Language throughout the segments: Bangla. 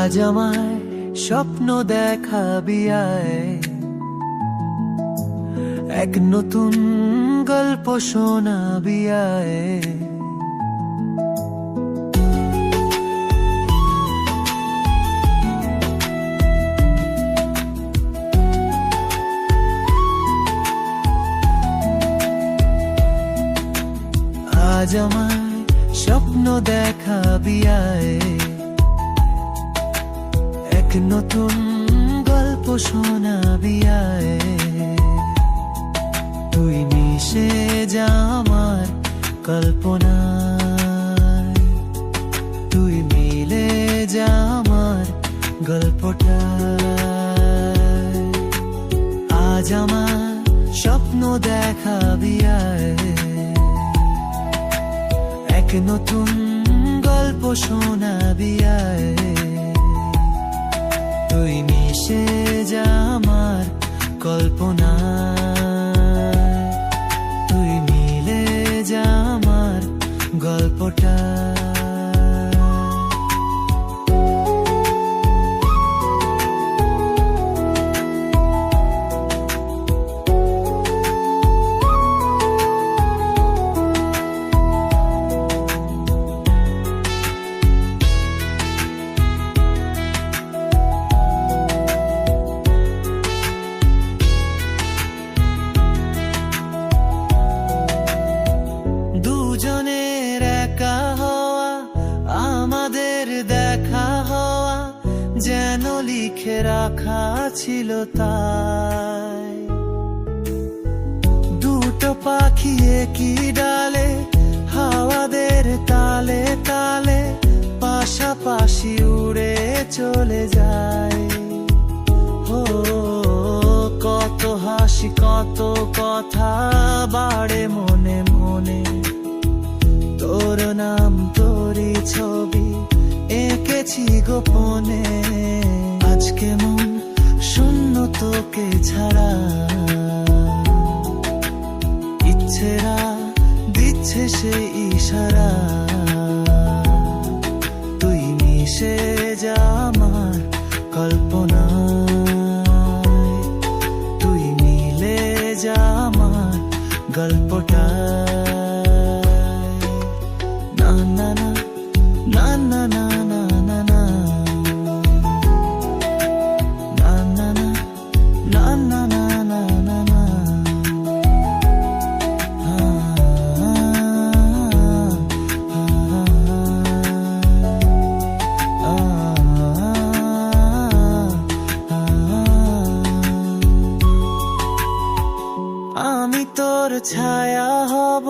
আজ আমায় স্বপ্ন দেখাবি আয়, এক নতুন গল্প শোনাবি আয়। আজ আমায় স্বপ্ন দেখাবি আয়, এক নতুন গল্প শোনাবি আয়। তুই মিশে যা আমার কল্পনায়, তুই মিলে যা আমার গল্পটায়। আজ আমার স্বপ্ন দেখাবি আয়, এক নতুন গল্প শোনাবি আয়। তুই মিশে যা আমার কল্পনায়, তুই মিলে যা আমার গল্পটা। দুজনের একা হওয়া, আমাদের দেখা হওয়া যেন লিখে রাখা ছিল তাই। দুটো পাখি একই ডালে, হাওয়াদের তালে তালে পাশাপাশি উড়ে চলে যায়। ও কত হাসি কত কথা বাড়ে মনে মনে, তোর নাম তোরই ছবি এঁকেছি গোপনে। আজকে মন শূন্য তোকে ছাড়া, ইচ্ছেরা দিচ্ছে সে ইশারা। তুই মিশে যা আমার কল্পনায়, তুই মিলে যা আমার গল্পটা। না না না না না না না না না না না না না না না না। আমি তোর ছায়া হব,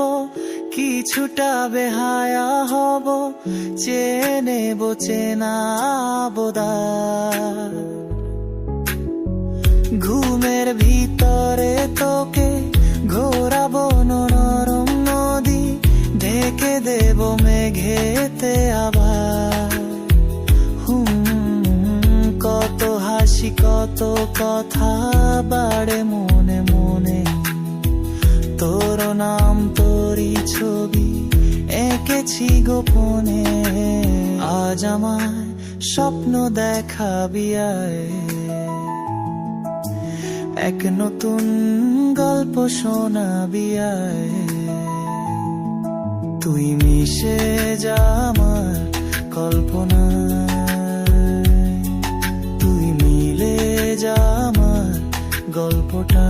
কিছুটা বেহায়া হব, চেয়ে নেব চেনা বোদার। ঘুমের ভিতরে তোকে ঘোরাবো নরম নদী, ঢেকে দেব মেঘেতে আবার। কত হাসি কত কথা বাড়ে মনে মনে, তোর নাম তোরই ছবি এঁকেছি গোপনে। আজ আমায় স্বপ্ন দেখাবি আয়, এক নতুন গল্প শোনাবি আয়। তুই মিশে যা আমার কল্পনায়, তুই মিলে যা আমার গল্পটা।